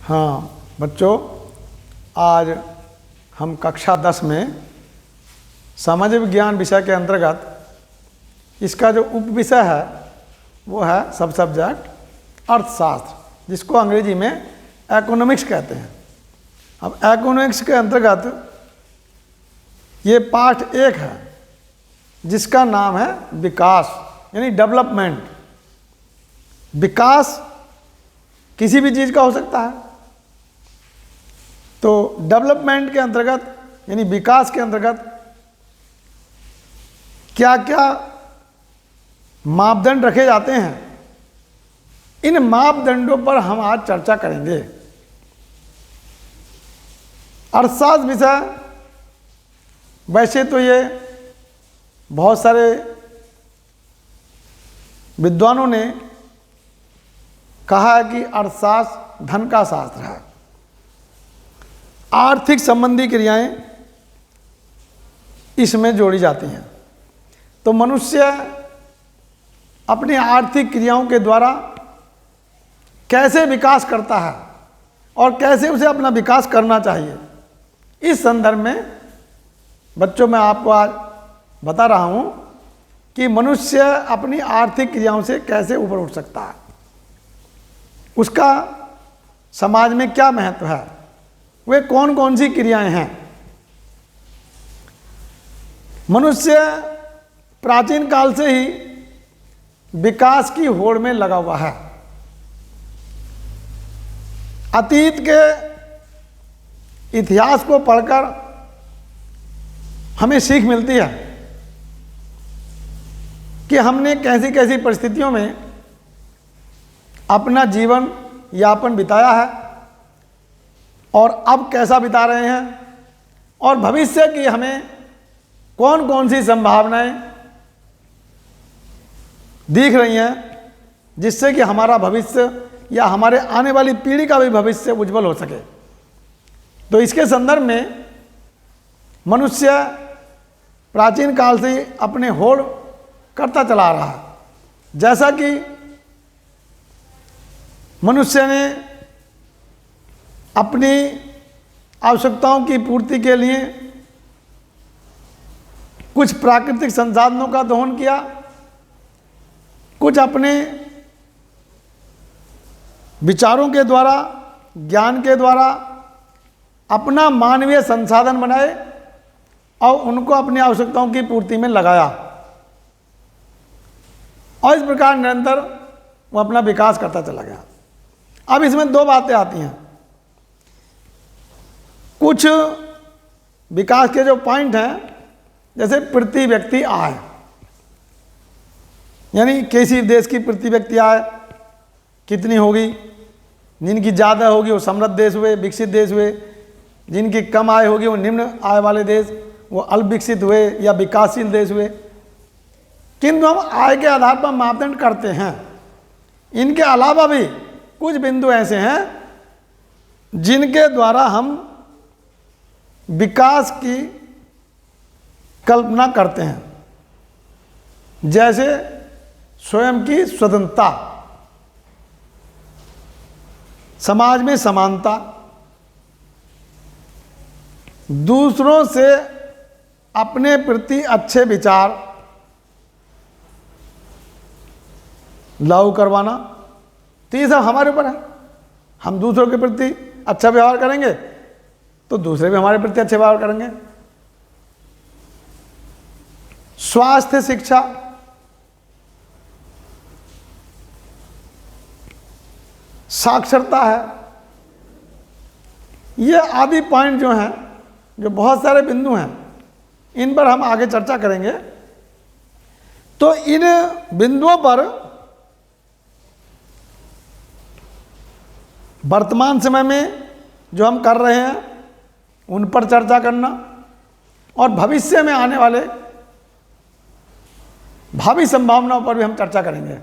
हाँ बच्चों, आज हम कक्षा 10 में सामाजिक विज्ञान विषय के अंतर्गत इसका जो उप विषय है वो है सब सब्जेक्ट अर्थशास्त्र, जिसको अंग्रेजी में इकोनॉमिक्स कहते हैं। अब इकोनॉमिक्स के अंतर्गत ये पाठ 1 है जिसका नाम है विकास यानी डेवलपमेंट। विकास किसी भी चीज़ का हो सकता है, तो डेवलपमेंट के अंतर्गत यानी विकास के अंतर्गत क्या क्या मापदंड रखे जाते हैं, इन मापदंडों पर हम आज चर्चा करेंगे। अर्थशास्त्र विषय वैसे तो ये बहुत सारे विद्वानों ने कहा है कि अर्थशास्त्र धन का शास्त्र है। आर्थिक संबंधी क्रियाएं इसमें जोड़ी जाती हैं। तो मनुष्य अपनी आर्थिक क्रियाओं के द्वारा कैसे विकास करता है और कैसे उसे अपना विकास करना चाहिए, इस संदर्भ में बच्चों मैं आपको आज बता रहा हूं कि मनुष्य अपनी आर्थिक क्रियाओं से कैसे ऊपर उठ सकता है, उसका समाज में क्या महत्व है, वे कौन कौन सी क्रियाएं हैं। मनुष्य प्राचीन काल से ही विकास की होड़ में लगा हुआ है। अतीत के इतिहास को पढ़कर हमें सीख मिलती है कि हमने कैसी कैसी परिस्थितियों में अपना जीवन यापन बिताया है और अब कैसा बिता रहे हैं, और भविष्य की हमें कौन कौन सी संभावनाएं दिख रही हैं जिससे कि हमारा भविष्य या हमारे आने वाली पीढ़ी का भी भविष्य उज्जवल हो सके। तो इसके संदर्भ में मनुष्य प्राचीन काल से ही अपने होड़ करता चला आ रहा है। जैसा कि मनुष्य ने अपनी आवश्यकताओं की पूर्ति के लिए कुछ प्राकृतिक संसाधनों का दोहन किया, कुछ अपने विचारों के द्वारा, ज्ञान के द्वारा अपना मानवीय संसाधन बनाए और उनको अपनी आवश्यकताओं की पूर्ति में लगाया, और इस प्रकार निरंतर वो अपना विकास करता चला गया। अब इसमें दो बातें आती हैं। कुछ विकास के जो पॉइंट हैं, जैसे प्रति व्यक्ति आय, यानी किसी देश की प्रति व्यक्ति आय कितनी होगी। जिनकी ज़्यादा होगी वो समृद्ध देश हुए, विकसित देश हुए। जिनकी कम आय होगी वो निम्न आय वाले देश, वो अल्प विकसित हुए या विकासशील देश हुए। किंतु हम आय के आधार पर मापदंड करते हैं। इनके अलावा भी कुछ बिंदु ऐसे हैं जिनके द्वारा हम विकास की कल्पना करते हैं, जैसे स्वयं की स्वतंत्रता, समाज में समानता, दूसरों से अपने प्रति अच्छे विचार लागू करवाना। तो ये सब हमारे ऊपर है। हम दूसरों के प्रति अच्छा व्यवहार करेंगे तो दूसरे भी हमारे प्रति अच्छे व्यवहार करेंगे। स्वास्थ्य, शिक्षा, साक्षरता है, ये आदि पॉइंट जो हैं, जो बहुत सारे बिंदु हैं, इन पर हम आगे चर्चा करेंगे। तो इन बिंदुओं पर वर्तमान समय में जो हम कर रहे हैं उन पर चर्चा करना, और भविष्य में आने वाले भावी संभावनाओं पर भी हम चर्चा करेंगे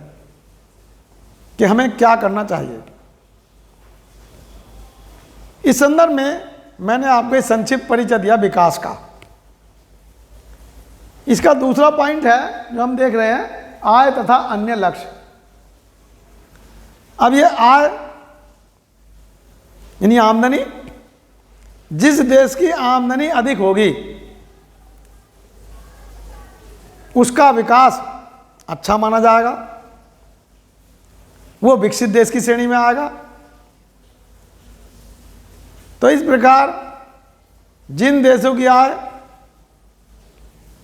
कि हमें क्या करना चाहिए। इस संदर्भ में मैंने आपको एक संक्षिप्त परिचय दिया विकास का। इसका दूसरा पॉइंट है जो हम देख रहे हैं, आय तथा अन्य लक्ष्य। अब ये आय यानी आमदनी, जिस देश की आमदनी अधिक होगी उसका विकास अच्छा माना जाएगा, वो विकसित देश की श्रेणी में आएगा। तो इस प्रकार जिन देशों की आय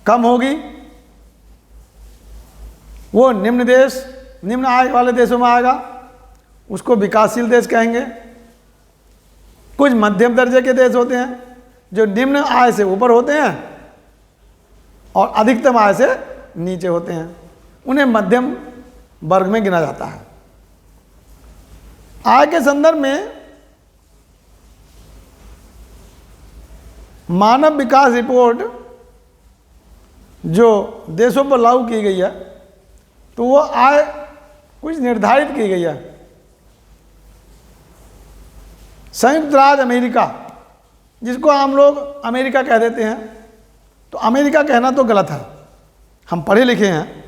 कम होगी वो निम्न आय वाले देशों में आएगा, उसको विकासशील देश कहेंगे। कुछ मध्यम दर्जे के देश होते हैं जो निम्न आय से ऊपर होते हैं और अधिकतम आय से नीचे होते हैं, उन्हें मध्यम वर्ग में गिना जाता है। आय के संदर्भ में मानव विकास रिपोर्ट जो देशों पर लागू की गई है तो वो आय कुछ निर्धारित की गई है। संयुक्त राज्य अमेरिका, जिसको हम लोग अमेरिका कह देते हैं, तो अमेरिका कहना तो गलत है, हम पढ़े लिखे हैं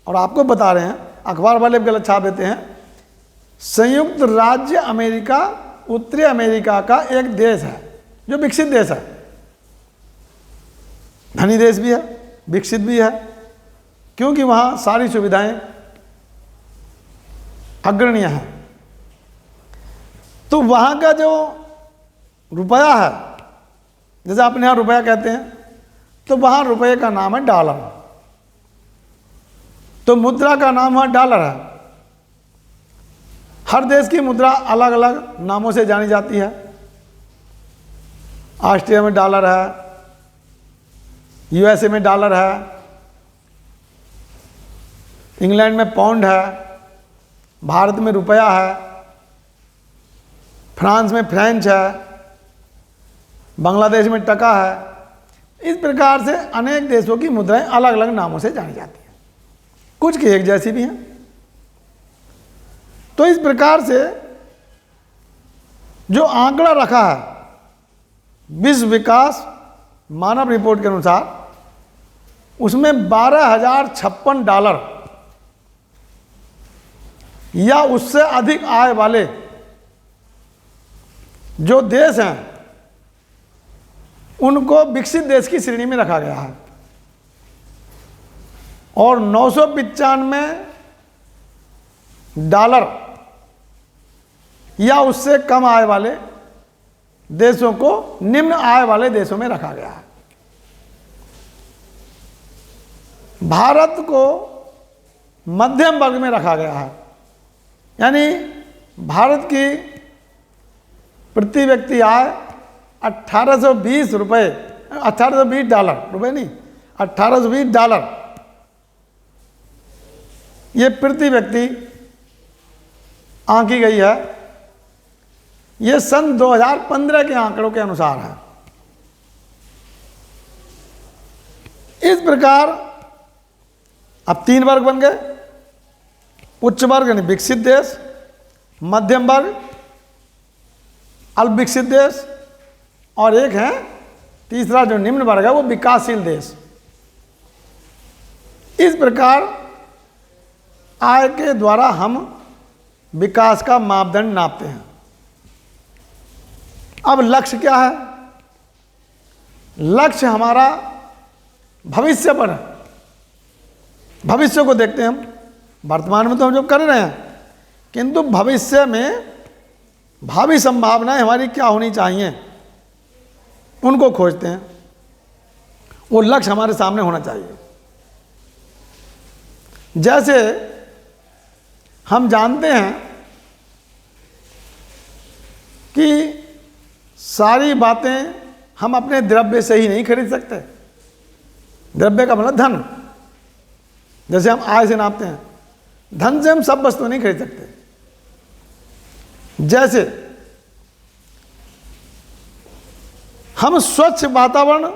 और आपको बता रहे हैं, अखबार वाले गलत छाप देते हैं। संयुक्त राज्य अमेरिका उत्तरी अमेरिका का एक देश है जो विकसित देश है, धनी देश भी है, विकसित भी है, क्योंकि वहाँ सारी सुविधाएं अग्रणीय हैं। तो वहाँ का जो रुपया है, जैसे अपने यहाँ रुपया कहते हैं, तो वहाँ रुपये का नाम है डॉलर, तो मुद्रा का नाम वहाँ डॉलर है। हर देश की मुद्रा अलग अलग नामों से जानी जाती है। ऑस्ट्रिया में डॉलर है, यूएसए में डॉलर है, इंग्लैंड में पाउंड है, भारत में रुपया है, फ्रांस में फ्रेंच है, बांग्लादेश में टका है। इस प्रकार से अनेक देशों की मुद्राएं अलग अलग नामों से जानी जाती हैं, कुछ की एक जैसी भी हैं। तो इस प्रकार से जो आंकड़ा रखा है विश्व विकास मानव रिपोर्ट के अनुसार, उसमें 12,056 डॉलर या उससे अधिक आय वाले जो देश हैं उनको विकसित देश की श्रेणी में रखा गया है, और 995 डॉलर या उससे कम आय वाले देशों को निम्न आय वाले देशों में रखा गया है। भारत को मध्यम वर्ग में रखा गया है, यानी भारत की प्रति व्यक्ति आय 1820 रुपये, 1820 डॉलर, रुपये नहीं, 1820 डॉलर ये प्रति व्यक्ति आंकी गई है। ये सन 2015 के आंकड़ों के अनुसार है। इस प्रकार अब 3 वर्ग बन गए, उच्च वर्ग यानी विकसित देश, मध्यम वर्ग अल्प विकसित देश, और एक है तीसरा जो निम्न वर्ग है वो विकासशील देश। इस प्रकार आय के द्वारा हम विकास का मापदंड नापते हैं। अब लक्ष्य क्या है? लक्ष्य हमारा भविष्य पर है, भविष्य को देखते हैं हम। वर्तमान में तो हम जो कर रहे हैं, किंतु भविष्य में भावी संभावनाएं हमारी क्या होनी चाहिए उनको खोजते हैं। वो लक्ष्य हमारे सामने होना चाहिए। जैसे हम जानते हैं कि सारी बातें हम अपने द्रव्य से ही नहीं खरीद सकते। द्रव्य का मतलब धन, जैसे हम आय से नापते हैं, धन से हम सब वस्तु नहीं खरीद सकते। जैसे हम स्वच्छ वातावरण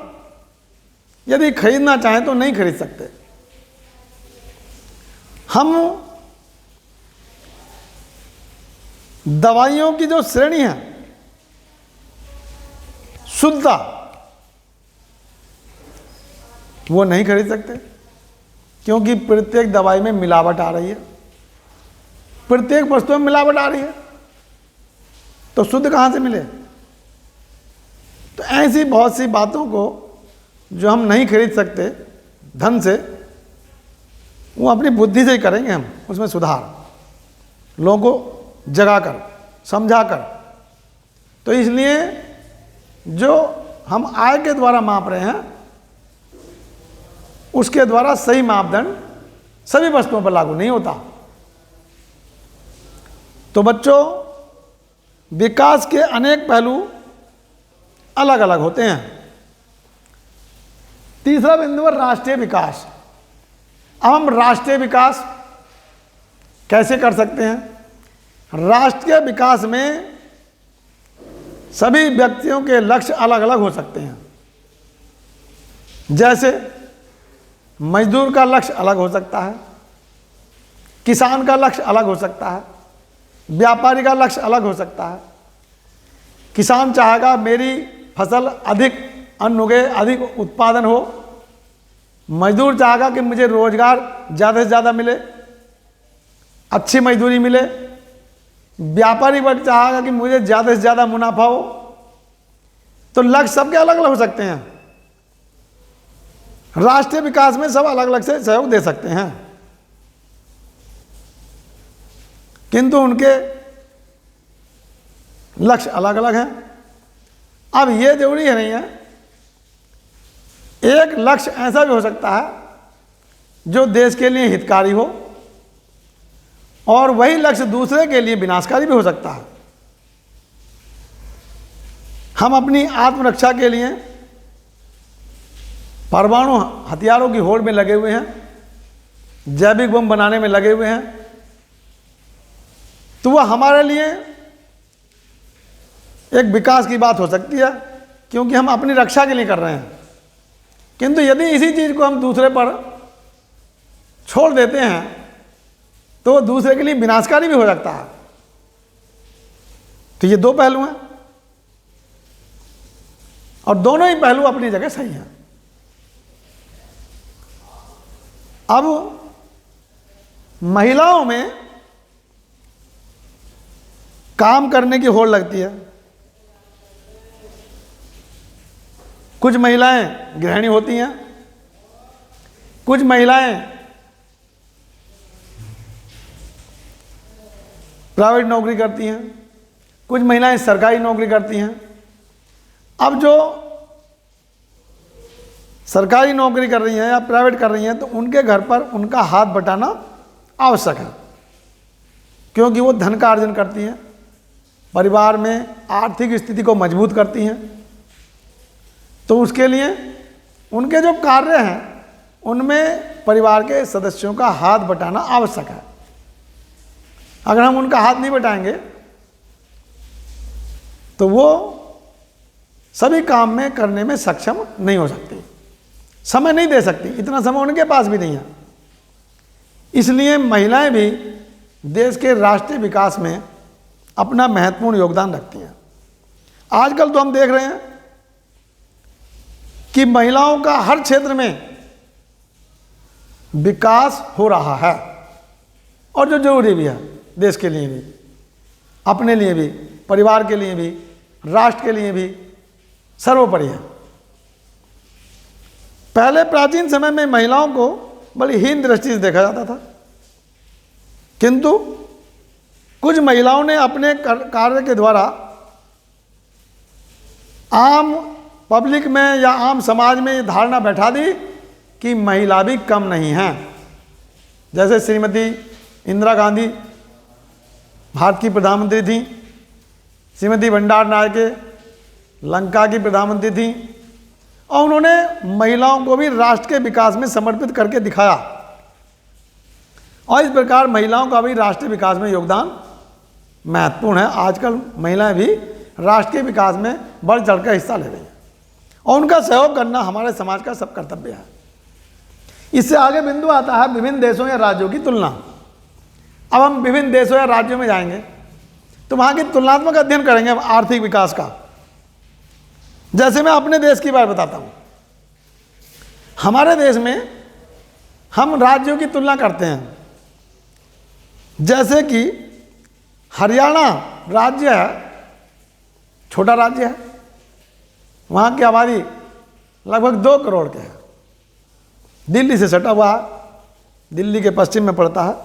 यदि खरीदना चाहें तो नहीं खरीद सकते। हम दवाइयों की जो श्रेणी है, शुद्धता, वो नहीं खरीद सकते, क्योंकि प्रत्येक दवाई में मिलावट आ रही है, प्रत्येक वस्तु में मिलावट आ रही है। तो शुद्ध कहाँ से मिले? तो ऐसी बहुत सी बातों को जो हम नहीं खरीद सकते धन से, वो अपनी बुद्धि से ही करेंगे हम उसमें सुधार, लोगों को जगाकर समझाकर। तो इसलिए जो हम आय के द्वारा माप रहे हैं उसके द्वारा सही मापदंड सभी वस्तुओं पर लागू नहीं होता। तो बच्चों, विकास के अनेक पहलू अलग अलग होते हैं। तीसरा बिंदु है राष्ट्रीय विकास। अब हम राष्ट्रीय विकास कैसे कर सकते हैं? राष्ट्रीय विकास में सभी व्यक्तियों के लक्ष्य अलग अलग हो सकते हैं। जैसे मजदूर का लक्ष्य अलग हो सकता है, किसान का लक्ष्य अलग हो सकता है, व्यापारी का लक्ष्य अलग हो सकता है। किसान चाहेगा मेरी फसल अधिक अन्न उगे, अधिक उत्पादन हो। मजदूर चाहेगा कि मुझे रोजगार ज़्यादा से ज़्यादा मिले, अच्छी मजदूरी मिले। व्यापारी वर्ग चाहेगा कि मुझे ज़्यादा से ज़्यादा मुनाफा हो। तो लक्ष्य सबके अलग अलग हो सकते हैं। राष्ट्रीय विकास में सब अलग अलग से सहयोग दे सकते हैं, किंतु उनके लक्ष्य अलग अलग हैं। अब ये जरूरी है नहीं है, एक लक्ष्य ऐसा भी हो सकता है जो देश के लिए हितकारी हो और वही लक्ष्य दूसरे के लिए विनाशकारी भी हो सकता है। हम अपनी आत्मरक्षा के लिए परमाणु हथियारों की होड़ में लगे हुए हैं, जैविक बम बनाने में लगे हुए हैं, तो वह हमारे लिए एक विकास की बात हो सकती है, क्योंकि हम अपनी रक्षा के लिए कर रहे हैं। किंतु यदि इसी चीज़ को हम दूसरे पर छोड़ देते हैं तो दूसरे के लिए विनाशकारी भी हो सकता है। तो ये दो पहलू हैं और दोनों ही पहलू अपनी जगह सही हैं। अब महिलाओं में काम करने की होड़ लगती है। कुछ महिलाएं गृहिणी होती हैं, कुछ महिलाएं प्राइवेट नौकरी करती हैं, कुछ महिलाएं सरकारी नौकरी करती हैं। अब जो सरकारी नौकरी कर रही हैं या प्राइवेट कर रही हैं तो उनके घर पर उनका हाथ बटाना आवश्यक है, क्योंकि वो धन का अर्जन करती हैं, परिवार में आर्थिक स्थिति को मजबूत करती हैं। तो उसके लिए उनके जो कार्य हैं उनमें परिवार के सदस्यों का हाथ बटाना आवश्यक है। अगर हम उनका हाथ नहीं बटाएंगे तो वो सभी काम में करने में सक्षम नहीं हो सकती, समय नहीं दे सकती, इतना समय उनके पास भी नहीं है। इसलिए महिलाएं भी देश के राष्ट्रीय विकास में अपना महत्वपूर्ण योगदान रखती हैं। आजकल तो हम देख रहे हैं कि महिलाओं का हर क्षेत्र में विकास हो रहा है, और जो जरूरी भी है देश के लिए भी, अपने लिए भी, परिवार के लिए भी, राष्ट्र के लिए भी सर्वोपरि है। पहले प्राचीन समय में महिलाओं को बड़ी हीन दृष्टि से देखा जाता था, किंतु कुछ महिलाओं ने अपने कार्य के द्वारा आम पब्लिक में या आम समाज में ये धारणा बैठा दी कि महिला भी कम नहीं है। जैसे श्रीमती इंदिरा गांधी भारत की प्रधानमंत्री थी, श्रीमती भंडार नायके लंका की प्रधानमंत्री थी, और उन्होंने महिलाओं को भी राष्ट्र के विकास में समर्पित करके दिखाया, और इस प्रकार महिलाओं का भी राष्ट्रीय विकास में योगदान महत्वपूर्ण है। आजकल महिलाएं भी राष्ट्र के विकास में बढ़ चढ़कर हिस्सा ले रही हैं, और उनका सहयोग करना हमारे समाज का सब कर्तव्य है। इससे आगे बिंदु आता है विभिन्न देशों या राज्यों की तुलना। अब हम विभिन्न देशों या राज्यों में जाएंगे तो वहाँ की तुलनात्मक अध्ययन करेंगे हम आर्थिक विकास का। जैसे मैं अपने देश की बात बताता हूँ। हमारे देश में हम राज्यों की तुलना करते हैं। जैसे कि हरियाणा राज्य है, छोटा राज्य है, वहाँ की आबादी लगभग 2 करोड़ के है। दिल्ली से सटा हुआ है, दिल्ली के पश्चिम में पड़ता है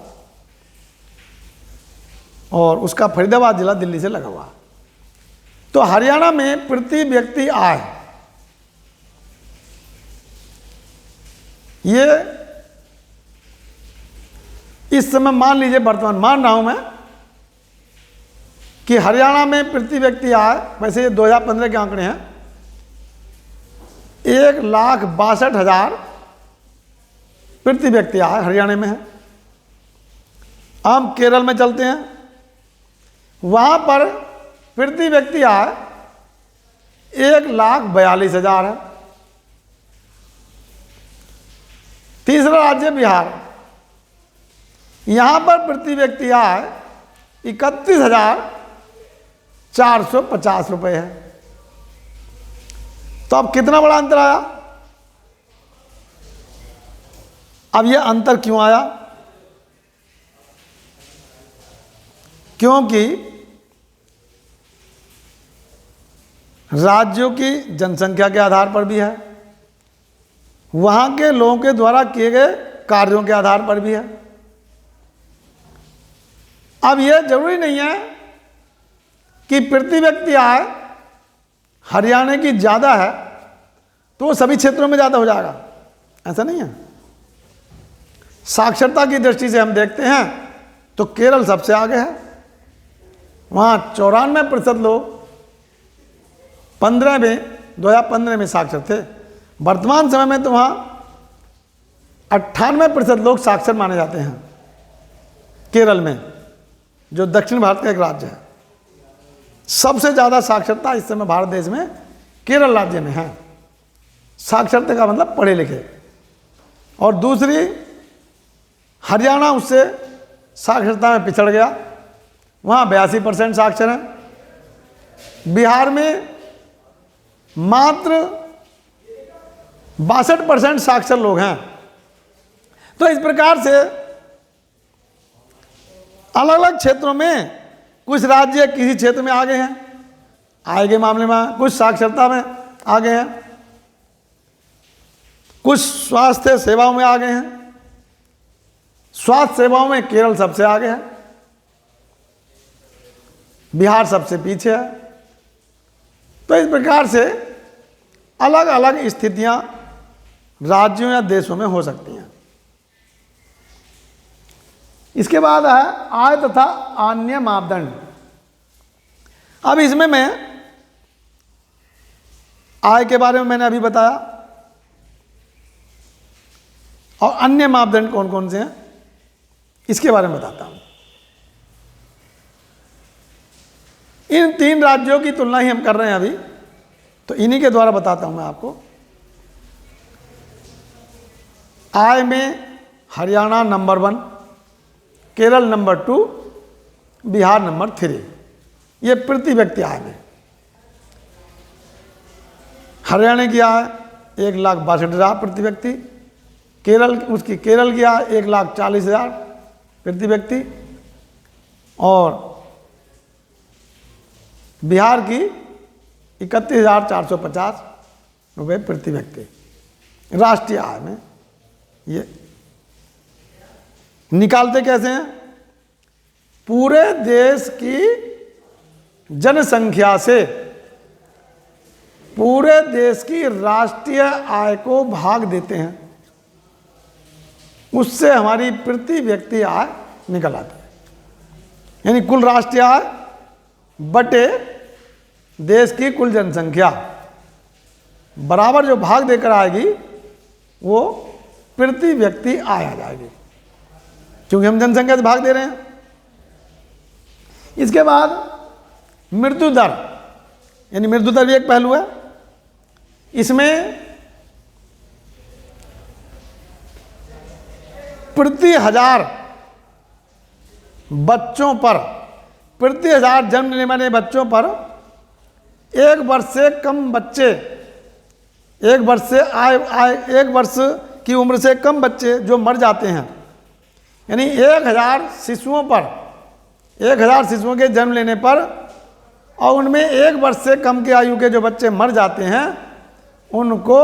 और उसका फरीदाबाद जिला दिल्ली से लगा हुआ है। तो हरियाणा में प्रति व्यक्ति आय ये इस समय मान लीजिए, वर्तमान मान रहा हूं मैं कि हरियाणा में प्रति व्यक्ति आय, वैसे ये 2015 के आंकड़े हैं, 1,62,000 प्रति व्यक्ति आय हरियाणा में है। हम केरल में चलते हैं, वहां पर प्रति व्यक्ति आय 1,42,000 है। तीसरा राज्य बिहार, यहां पर प्रति व्यक्ति आय 31,450 रुपये है। तो अब कितना बड़ा अंतर आया? अब यह अंतर क्यों आया? क्योंकि राज्यों की जनसंख्या के आधार पर भी है, वहां के लोगों के द्वारा किए गए कार्यों के आधार पर भी है। अब यह जरूरी नहीं है कि प्रति व्यक्ति आय हरियाणा की ज़्यादा है तो वो सभी क्षेत्रों में ज़्यादा हो जाएगा, ऐसा नहीं है। साक्षरता की दृष्टि से हम देखते हैं तो केरल सबसे आगे है, वहाँ 94% लोग 2015 में साक्षर थे। वर्तमान समय में तो वहाँ 98% लोग साक्षर माने जाते हैं केरल में, जो दक्षिण भारत का एक राज्य है। सबसे ज़्यादा साक्षरता इस समय भारत देश में केरल राज्य में है। साक्षरता का मतलब पढ़े लिखे। और दूसरी, हरियाणा उससे साक्षरता में पिछड़ गया, वहाँ 82% साक्षर हैं। बिहार में मात्र 62% साक्षर लोग हैं। तो इस प्रकार से अलग अलग क्षेत्रों में कुछ राज्य किसी क्षेत्र में आगे हैं, आय के मामले में, कुछ साक्षरता में आगे हैं, कुछ स्वास्थ्य सेवाओं में आगे हैं। स्वास्थ्य सेवाओं में केरल सबसे आगे है, बिहार सबसे पीछे है। तो इस प्रकार से अलग अलग स्थितियां राज्यों या देशों में हो सकती हैं। इसके बाद है आय तथा अन्य मापदंड। अब इसमें मैं आय के बारे में मैंने अभी बताया, और अन्य मापदंड कौन कौन से हैं इसके बारे में बताता हूं। इन 3 राज्यों की तुलना ही हम कर रहे हैं अभी, तो इन्हीं के द्वारा बताता हूं मैं आपको। आय में Haryana number 1, Kerala number 2, Bihar number 3। ये प्रति व्यक्ति आय में हरियाणा की आय 1,62,000 प्रति व्यक्ति, केरल की आय 1,40,000 प्रति व्यक्ति, और बिहार की 31,450 रुपये प्रति व्यक्ति राष्ट्रीय आय में। ये निकालते कैसे हैं? पूरे देश की जनसंख्या से पूरे देश की राष्ट्रीय आय को भाग देते हैं, उससे हमारी प्रति व्यक्ति आय निकल आती है। यानी कुल राष्ट्रीय आय बटे देश की कुल जनसंख्या बराबर जो भाग देकर आएगी वो प्रति व्यक्ति आय आ जाएगी, क्योंकि हम जनसंख्या से भाग दे रहे हैं। इसके बाद मृत्यु दर, यानी मृत्यु दर भी एक पहलू है। इसमें प्रति 1000 बच्चों पर, प्रति 1000 जन्म लेने वाले बच्चों पर 1 वर्ष से कम बच्चे, 1 वर्ष से 1 वर्ष की उम्र से कम बच्चे जो मर जाते हैं, यानी 1000 शिशुओं पर, 1000 शिशुओं के जन्म लेने पर और उनमें 1 वर्ष से कम की आयु के जो बच्चे मर जाते हैं उनको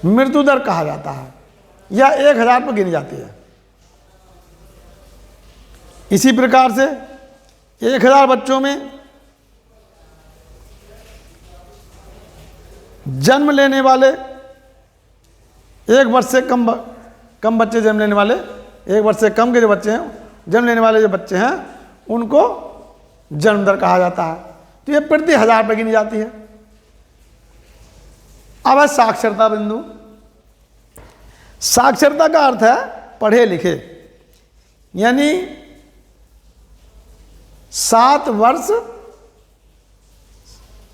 मृत्यु दर कहा जाता है, या 1000 पर गिनी जाती है। इसी प्रकार से 1000 बच्चों में जन्म लेने वाले 1 वर्ष से कम बच्चे जन्म लेने वाले, 1 वर्ष से कम के जो बच्चे हैं, जन्म लेने वाले जो बच्चे हैं उनको जन्म दर कहा जाता है। तो ये प्रति 1000 पर गिनी जाती है। अब है साक्षरता बिंदु। साक्षरता का अर्थ है पढ़े लिखे, यानी 7 वर्ष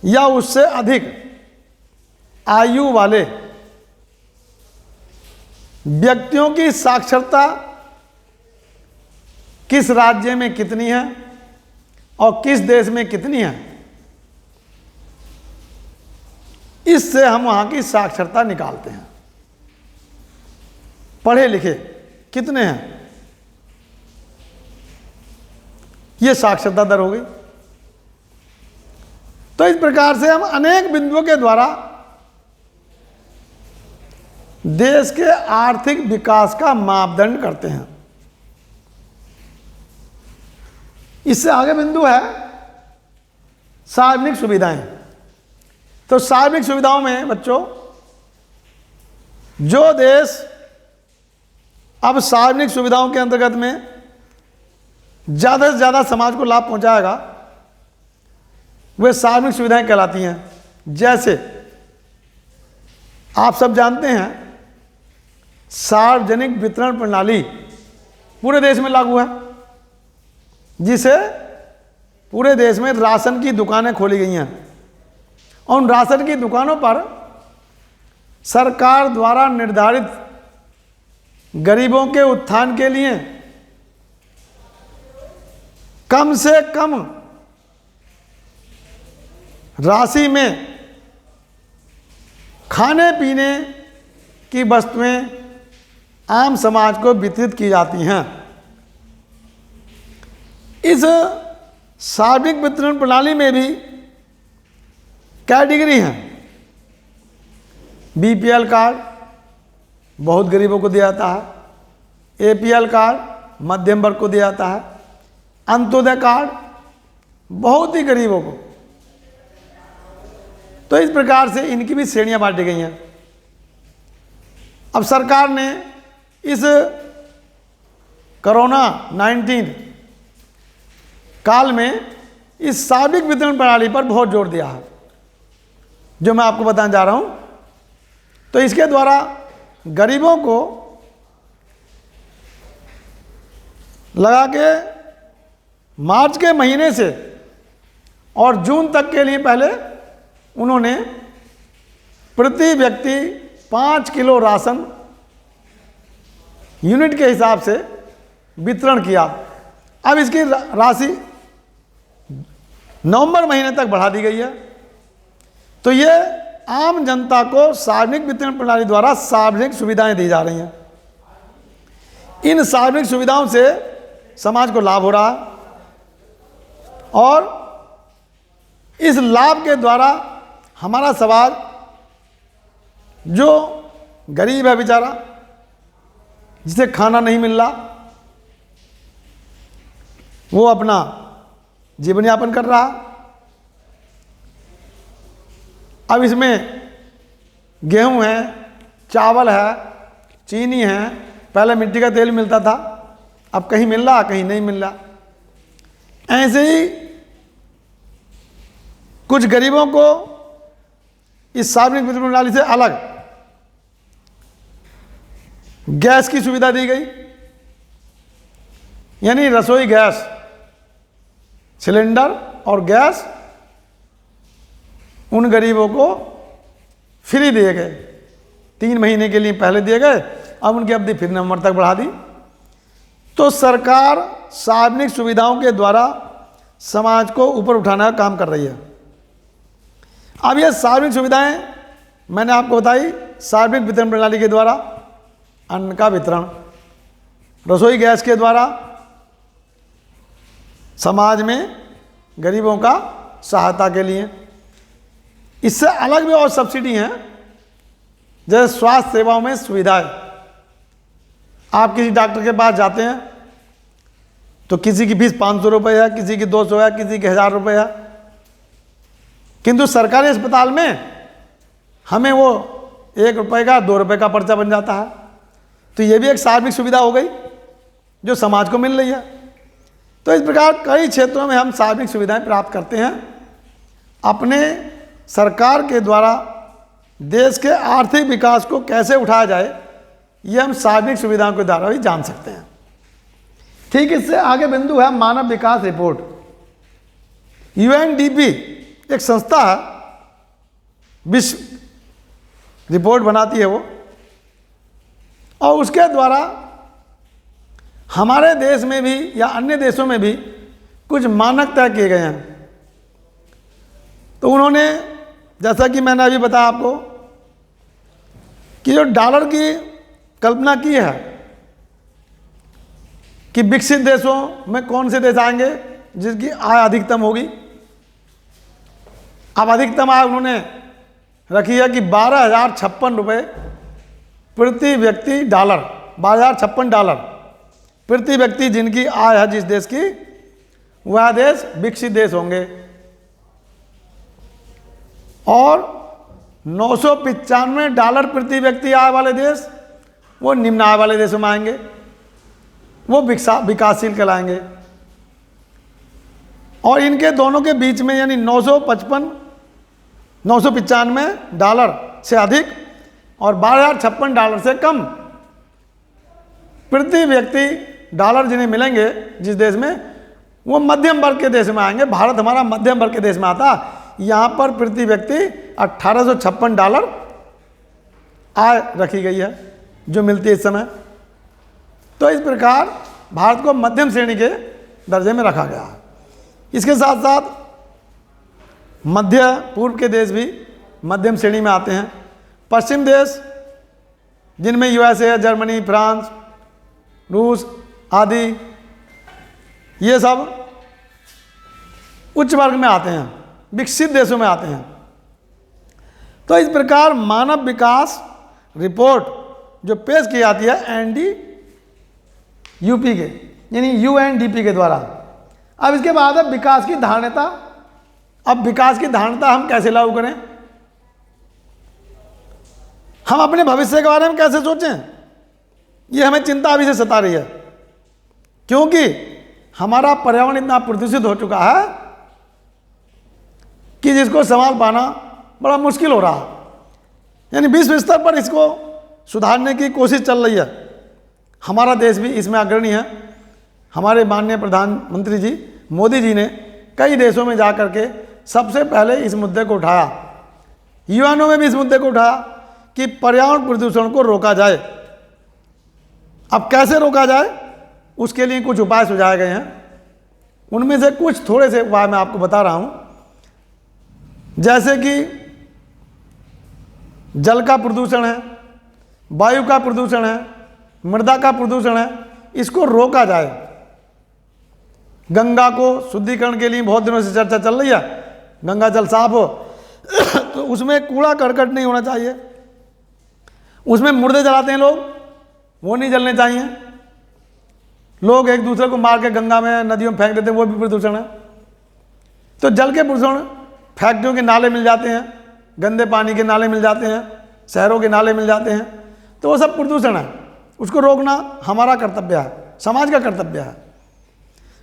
या उससे अधिक आयु वाले व्यक्तियों की साक्षरता किस राज्य में कितनी है और किस देश में कितनी है, इससे हम वहां की साक्षरता निकालते हैं। पढ़े लिखे कितने हैं, यह साक्षरता दर हो गई। तो इस प्रकार से हम अनेक बिंदुओं के द्वारा देश के आर्थिक विकास का मापदंड करते हैं। इससे आगे बिंदु है सार्वजनिक सुविधाएं। तो सार्वजनिक सुविधाओं में बच्चों, जो देश अब सार्वजनिक सुविधाओं के अंतर्गत में ज़्यादा से ज़्यादा समाज को लाभ पहुंचाएगा, वे सार्वजनिक सुविधाएं कहलाती हैं। जैसे आप सब जानते हैं, सार्वजनिक वितरण प्रणाली पूरे देश में लागू है, जिसे पूरे देश में राशन की दुकानें खोली गई हैं और उन राशन की दुकानों पर सरकार द्वारा निर्धारित गरीबों के उत्थान के लिए कम से कम राशि में खाने पीने की वस्तुएं आम समाज को वितरित की जाती हैं। इस सार्वजनिक वितरण प्रणाली में भी कैटेगरी हैं। बीपीएल कार्ड बहुत गरीबों को दिया जाता है, एपीएल कार्ड मध्यम वर्ग को दिया जाता है, अंत्योदय कार्ड बहुत ही गरीबों को। तो इस प्रकार से इनकी भी श्रेणियां बांटी गई हैं। अब सरकार ने इस कोरोना 19 काल में इस सार्वजनिक वितरण प्रणाली पर बहुत जोर दिया है, जो मैं आपको बताने जा रहा हूं। तो इसके द्वारा गरीबों को लगा के मार्च के महीने से और जून तक के लिए पहले उन्होंने प्रति व्यक्ति 5 किलो राशन यूनिट के हिसाब से वितरण किया। अब इसकी राशि नवंबर महीने तक बढ़ा दी गई है। तो ये आम जनता को सार्वजनिक वितरण प्रणाली द्वारा सार्वजनिक सुविधाएं दी जा रही हैं। इन सार्वजनिक सुविधाओं से समाज को लाभ हो रहा है और इस लाभ के द्वारा हमारा समाज, जो गरीब है बेचारा, जिसे खाना नहीं मिल रहा, वो अपना जीवन यापन कर रहा। अब इसमें गेहूं है, चावल है, चीनी है। पहले मिट्टी का तेल मिलता था, अब कहीं मिल रहा कहीं नहीं मिल रहा। ऐसे ही कुछ गरीबों को इस सार्वजनिक वितरण प्रणाली से अलग गैस की सुविधा दी गई, यानी रसोई गैस सिलेंडर और गैस उन गरीबों को फ्री दिए गए। 3 महीने के लिए पहले दिए गए, अब उनकी अवधि फिर नवंबर तक बढ़ा दी। तो सरकार सार्वजनिक सुविधाओं के द्वारा समाज को ऊपर उठाने का काम कर रही है। अब ये सार्वजनिक सुविधाएं मैंने आपको बताई, सार्वजनिक वितरण प्रणाली के द्वारा अन्न का वितरण, रसोई गैस के द्वारा समाज में गरीबों का सहायता के लिए। इससे अलग भी और सब्सिडी हैं, जैसे स्वास्थ्य सेवाओं में सुविधाएं। आप किसी डॉक्टर के पास जाते हैं तो किसी की फीस 500 रुपये है, किसी की 200 है, किसी की 1000 रुपये है, किंतु सरकारी अस्पताल में हमें वो 1 रुपये का 2 रुपये का पर्चा बन जाता है। तो ये भी एक सार्वजनिक सुविधा हो गई जो समाज को मिल रही है। तो इस प्रकार कई क्षेत्रों में हम सार्वजनिक सुविधाएं प्राप्त करते हैं। अपने सरकार के द्वारा देश के आर्थिक विकास को कैसे उठाया जाए, ये हम सार्वजनिक सुविधाओं के द्वारा भी जान सकते हैं। ठीक इससे आगे बिंदु है मानव विकास रिपोर्ट। यूएनडीपी एक संस्था है, विश्व रिपोर्ट बनाती है वो, और उसके द्वारा हमारे देश में भी या अन्य देशों में भी कुछ मानक तय किए गए हैं। तो उन्होंने, जैसा कि मैंने अभी बताया आपको, कि जो डॉलर की कल्पना की है कि विकसित देशों में कौन से देश आएंगे जिसकी आय अधिकतम होगी। अब अधिकतम आय उन्होंने रखी है कि 12,056 रुपये प्रति व्यक्ति डॉलर, 12,056 डॉलर प्रति व्यक्ति जिनकी आय है जिस देश की, वह देश विकसित देश होंगे। और 995 डॉलर प्रति व्यक्ति आय वाले देश वो निम्न आय वाले देशों में आएंगे, वो विकासशील कहलाएंगे। और इनके दोनों के बीच में यानी 995 डॉलर से अधिक और 12,056 डॉलर से कम प्रति व्यक्ति डॉलर जिन्हें मिलेंगे जिस देश में, वो मध्यम वर्ग के देश में आएंगे। भारत हमारा मध्यम वर्ग के देश में आता। यहाँ पर प्रति व्यक्ति 1856 डॉलर आय रखी गई है जो मिलती है इस समय। तो इस प्रकार भारत को मध्यम श्रेणी के दर्जे में रखा गया है। इसके साथ साथ मध्य पूर्व के देश भी मध्यम श्रेणी में आते हैं। पश्चिम देश जिनमें यूएसए, जर्मनी, फ्रांस, रूस आदि, ये सब उच्च वर्ग में आते हैं, विकसित देशों में आते हैं। तो इस प्रकार मानव विकास रिपोर्ट जो पेश की जाती है एनडीयूपी के यानी यूएनडीपी के द्वारा। अब इसके बाद है विकास की धारणता। अब विकास की धारणता हम कैसे लागू करें, हम अपने भविष्य के बारे में कैसे सोचें, ये हमें चिंता अभी से सता रही है, क्योंकि हमारा पर्यावरण इतना प्रदूषित हो चुका है कि जिसको संभाल पाना बड़ा मुश्किल हो रहा है। यानी विश्व स्तर पर इसको सुधारने की कोशिश चल रही है। हमारा देश भी इसमें अग्रणी है। हमारे माननीय प्रधानमंत्री जी मोदी जी ने कई देशों में जा कर के सबसे पहले इस मुद्दे को उठाया। यूएनओ में भी इस मुद्दे को उठाया कि पर्यावरण प्रदूषण को रोका जाए। अब कैसे रोका जाए, उसके लिए कुछ उपाय सुझाए गए हैं। उनमें से कुछ थोड़े से उपाय मैं आपको बता रहा हूँ। जैसे कि जल का प्रदूषण है, वायु का प्रदूषण है, मृदा का प्रदूषण है, इसको रोका जाए। गंगा को शुद्धिकरण के लिए बहुत दिनों से चर्चा चल रही है, गंगा जल साफ हो तो उसमें कूड़ा करकट नहीं होना चाहिए। उसमें मुर्दे जलाते हैं लोग, वो नहीं जलने चाहिए। लोग एक दूसरे को मार के गंगा में, नदियों में फेंक देते हैं, वो भी प्रदूषण है। तो जल के प्रदूषण, फैक्ट्रियों के नाले मिल जाते हैं, गंदे पानी के नाले मिल जाते हैं, शहरों के नाले मिल जाते हैं, तो वो सब प्रदूषण है। उसको रोकना हमारा कर्तव्य है, समाज का कर्तव्य है।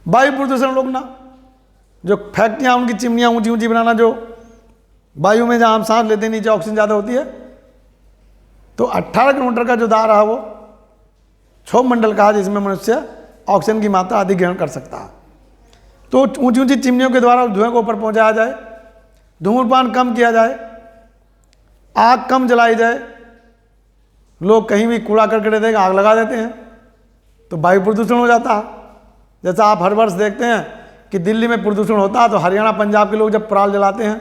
वायु प्रदूषण रोकना, जो फैक्ट्रियाँ उनकी चिमनियाँ ऊंची ऊंची बनाना, जो वायु में जहाँ हम सांस लेते हैं नीचे ऑक्सीजन ज़्यादा होती है, तो 18 किलोमीटर का जो दायरा है वो क्षोभ मंडल का है, जिसमें मनुष्य ऑक्सीजन की मात्रा अधिक ग्रहण कर सकता है। तो ऊंची ऊंची चिमनियों के द्वारा धुएं को ऊपर पहुँचाया जाए, धूम्रपान कम किया जाए, आग कम जलाई जाए। लोग कहीं भी कूड़ा करकट देंगे, आग लगा देते हैं, तो वायु प्रदूषण हो जाता है। जैसा आप हर वर्ष देखते हैं कि दिल्ली में प्रदूषण होता है, तो हरियाणा पंजाब के लोग जब पराल जलाते हैं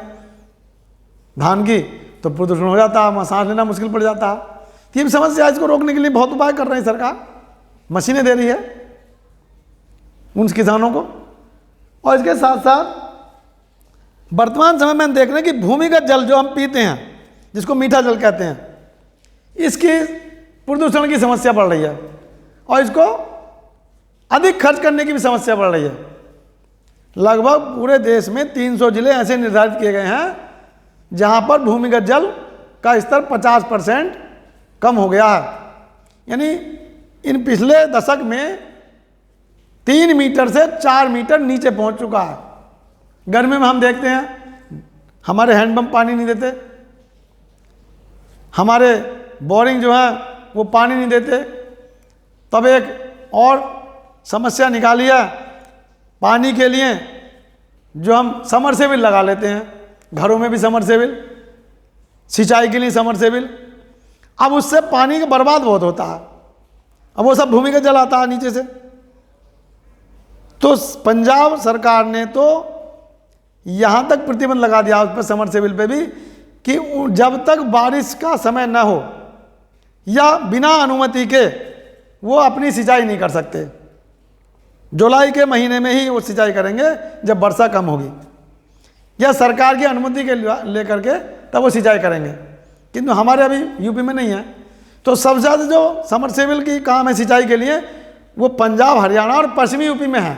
धान की, तो प्रदूषण हो जाता है, वहाँ सांस लेना मुश्किल पड़ जाता है। तो ये समस्या, इसको रोकने के लिए बहुत उपाय कर रही है सरकार, मशीनें दे रही है उन किसानों को। और इसके साथ साथ वर्तमान समय में हम देख रहे हैं कि भूमिगत जल जो हम पीते हैं, जिसको मीठा जल कहते हैं, इसकी प्रदूषण की समस्या बढ़ रही है और इसको अधिक खर्च करने की भी समस्या बढ़ रही है। लगभग पूरे देश में 300 जिले ऐसे निर्धारित किए गए हैं जहां पर भूमिगत जल का स्तर 50% कम हो गया है। यानी इन पिछले दशक में 3 मीटर से 4 मीटर नीचे पहुंच चुका है। गर्मी में हम देखते हैं हमारे हैंडपंप पानी नहीं देते, हमारे बोरिंग जो है वो पानी नहीं देते। तब एक और समस्या निकाली है पानी के लिए, जो हम समरसेबिल लगा लेते हैं, घरों में भी समरसेबिल, सिंचाई के लिए समरसेबिल। अब उससे पानी का बर्बाद बहुत होता है, अब वो सब भूमिगत जल आता है नीचे से। तो पंजाब सरकार ने तो यहाँ तक प्रतिबंध लगा दिया उस पर, समरसेबिल पे भी, कि जब तक बारिश का समय न हो या बिना अनुमति के वो अपनी सिंचाई नहीं कर सकते। जुलाई के महीने में ही वो सिंचाई करेंगे जब वर्षा कम होगी, या सरकार की अनुमति के लेकर के तब वो सिंचाई करेंगे। किंतु हमारे अभी यूपी में नहीं है। तो सबसे ज़्यादा जो समरसेबिल की काम है सिंचाई के लिए वो पंजाब, हरियाणा और पश्चिमी यूपी में है,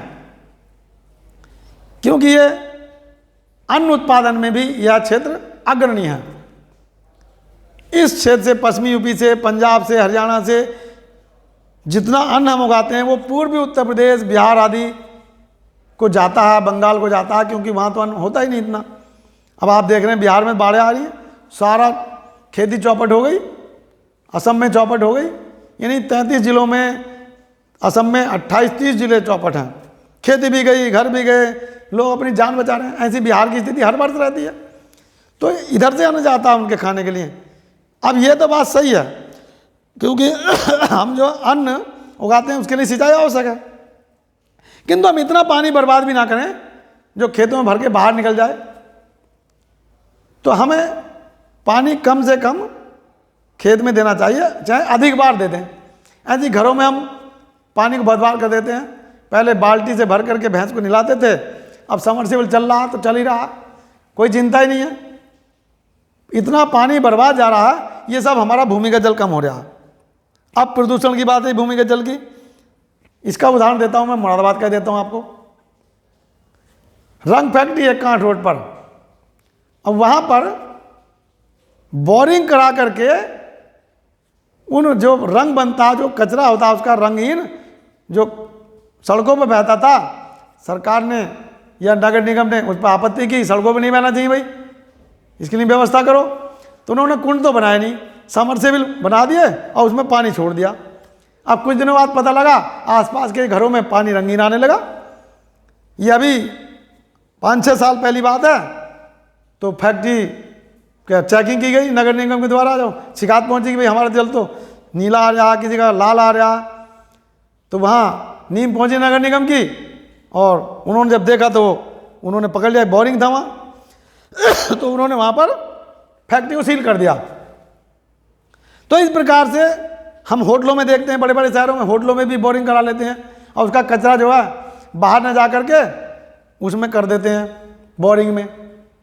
क्योंकि ये अन्न उत्पादन में भी यह क्षेत्र अग्रणी है। इस क्षेत्र से, पश्चिमी यूपी से, पंजाब से, हरियाणा से जितना अन्न हम उगाते हैं वो पूर्वी उत्तर प्रदेश, बिहार आदि को जाता है, बंगाल को जाता है, क्योंकि वहाँ तो अन्न होता ही नहीं इतना। अब आप देख रहे हैं बिहार में बाढ़ें आ रही हैं, सारा खेती चौपट हो गई, असम में चौपट हो गई। यानी 33 जिलों में, असम में 28-30 जिले चौपट हैं। खेती भी गई, घर भी गए, लोग अपनी जान बचा रहे हैं। ऐसी बिहार की स्थिति हर वर्ष रहती है। तो इधर से अन्न जाता है उनके खाने के लिए। अब ये तो बात सही है, क्योंकि हम जो अन्न उगाते हैं उसके लिए सिंचाई आवश्यक है, किंतु हम इतना पानी बर्बाद भी ना करें जो खेतों में भर के बाहर निकल जाए। तो हमें पानी कम से कम खेत में देना चाहिए, चाहे अधिक बार दे दें। ऐसे घरों में हम पानी को बर्बाद कर देते हैं। पहले बाल्टी से भर करके भैंस को नहलाते थे, अब समरसेबल चल रहा तो चल ही रहा, कोई चिंता ही नहीं है। इतना पानी बर्बाद जा रहा है, ये सब हमारा भूमिगत जल कम हो रहा है। अब प्रदूषण की बात है भूमिगत जल की, इसका उदाहरण देता हूं मैं, मुरादाबाद का देता हूं आपको। रंग फैक्ट्री है कांठ रोड पर। अब वहां पर बोरिंग करा करके उन जो रंग बनता, जो कचरा होता उसका रंगहीन जो सड़कों पर बहता था, सरकार ने या नगर निगम ने उस पर आपत्ति की, सड़कों पर नहीं बहना चाहिए भाई, इसके लिए व्यवस्था करो। तो उन्होंने कुंड तो बनाया नहीं, समरसेबिल बना दिए और उसमें पानी छोड़ दिया। अब कुछ दिनों बाद पता लगा आसपास के घरों में पानी रंगीन आने लगा। ये अभी 5-6 साल पहली बात है। तो फैक्ट्री क्या चेकिंग की गई नगर निगम के द्वारा, जो शिकायत पहुंची कि भाई हमारा जल तो नीला आ रहा, किसी का लाल आ रहा। तो वहाँ नीम पहुंची नगर निगम की, और उन्होंने जब देखा तो उन्होंने पकड़ लिया, बोरिंग था वहाँ। तो उन्होंने वहाँ पर फैक्ट्री को सील कर दिया। तो इस प्रकार से हम होटलों में देखते हैं, बड़े बड़े शहरों में होटलों में भी बोरिंग करा लेते हैं, और उसका कचरा जो है बाहर न जा करके उसमें कर देते हैं बोरिंग में।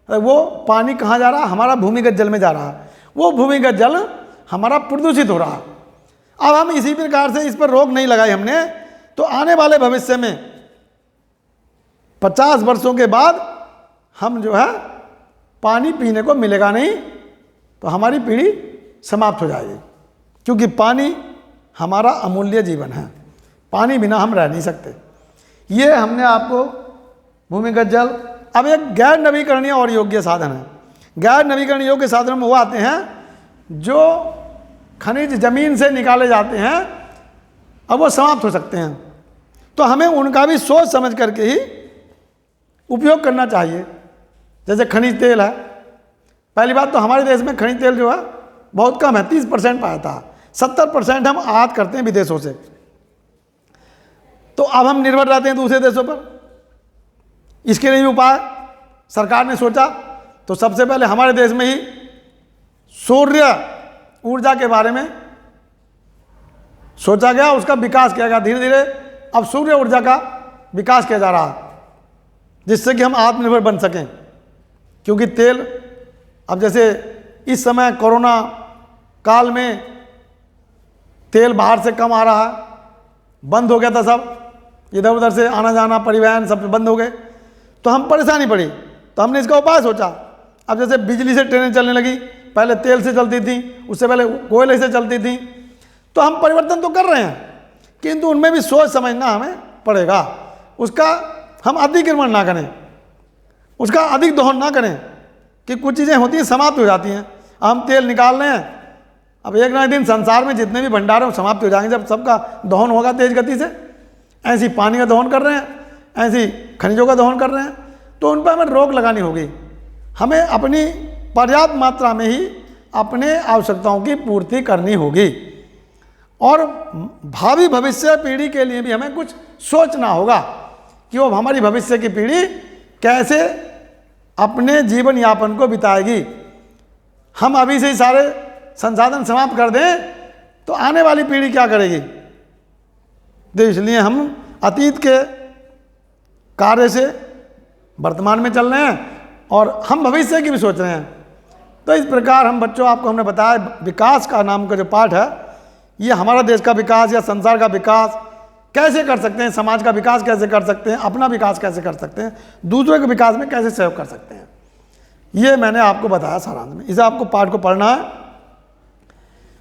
वो पानी कहाँ जा रहा है? हमारा भूमिगत जल में जा रहा है। वो भूमिगत जल हमारा प्रदूषित हो रहा है। अब हम इसी प्रकार से इस पर रोक नहीं लगाई हमने, तो आने वाले भविष्य में 50 वर्षों के बाद हम जो है पानी पीने को मिलेगा नहीं, तो हमारी पीढ़ी समाप्त हो जाएगी। क्योंकि पानी हमारा अमूल्य जीवन है, पानी बिना हम रह नहीं सकते। ये हमने आपको भूमिगत जल। अब एक गैर नवीकरणीय और योग्य साधन है। गैर नवीकरणीय योग्य साधन में वो आते हैं जो खनिज जमीन से निकाले जाते हैं, अब वो समाप्त हो सकते हैं। तो हमें उनका भी सोच समझ करके ही उपयोग करना चाहिए। जैसे खनिज तेल है, पहली बात तो हमारे देश में खनिज तेल जो है बहुत कम है, 30% पाया था, 70% हम आयात करते हैं विदेशों से। तो अब हम निर्भर रहते हैं दूसरे देशों पर। इसके लिए भी उपाय सरकार ने सोचा, तो सबसे पहले हमारे देश में ही सूर्य ऊर्जा के बारे में सोचा गया, उसका विकास किया गया। धीरे धीरे अब सूर्य ऊर्जा का विकास किया जा रहा है, जिससे कि हम आत्मनिर्भर बन सकें। क्योंकि तेल अब जैसे इस समय कोरोना काल में तेल बाहर से कम आ रहा है, बंद हो गया था सब, इधर उधर से आना जाना परिवहन सब बंद हो गए, तो हम परेशानी पड़ी। तो हमने इसका उपाय सोचा। अब जैसे बिजली से ट्रेनें चलने लगी, पहले तेल से चलती थी, उससे पहले कोयले से चलती थी, तो हम परिवर्तन तो कर रहे हैं, किंतु उनमें भी सोच समझना हमें पड़ेगा। उसका हम अतिक्रमण ना करें, उसका अधिक दोहन ना करें, कि कुछ चीज़ें होती हैं समाप्त हो जाती हैं। हम तेल निकाल रहे हैं, अब एक ना एक दिन संसार में जितने भी भंडार हैं वो समाप्त हो जाएंगे जब सबका दोहन होगा तेज गति से। ऐसी पानी का दोहन कर रहे हैं, ऐसी खनिजों का दोहन कर रहे हैं, तो उन पर हमें रोक लगानी होगी। हमें अपनी पर्याप्त मात्रा में ही अपने आवश्यकताओं की पूर्ति करनी होगी, और भावी भविष्य पीढ़ी के लिए भी हमें कुछ सोचना होगा कि वो हमारी भविष्य की पीढ़ी कैसे अपने जीवन यापन को बिताएगी। हम अभी से ही सारे संसाधन समाप्त कर दें तो आने वाली पीढ़ी क्या करेगी। तो इसलिए हम अतीत के कार्य से वर्तमान में चल रहे हैं और हम भविष्य की भी सोच रहे हैं। तो इस प्रकार हम बच्चों, आपको हमने बताया विकास का नाम का जो पाठ है, ये हमारा देश का विकास या संसार का विकास कैसे कर सकते हैं, समाज का विकास कैसे कर सकते हैं, अपना विकास कैसे कर सकते हैं, दूसरों के विकास में कैसे सहयोग कर सकते हैं, ये मैंने आपको बताया सारांश में। इसे आपको पाठ को पढ़ना है,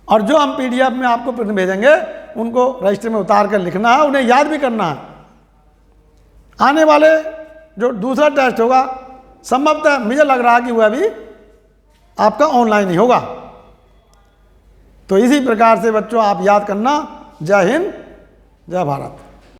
और जो हम पीडीएफ में आपको प्रश्न भेजेंगे उनको रजिस्टर में उतार कर लिखना है, उन्हें याद भी करना है। आने वाले जो दूसरा टेस्ट होगा संभवतः मुझे लग रहा है कि वह भी आपका ऑनलाइन ही होगा। तो इसी प्रकार से बच्चों आप याद करना। जय हिंद, जय भारत।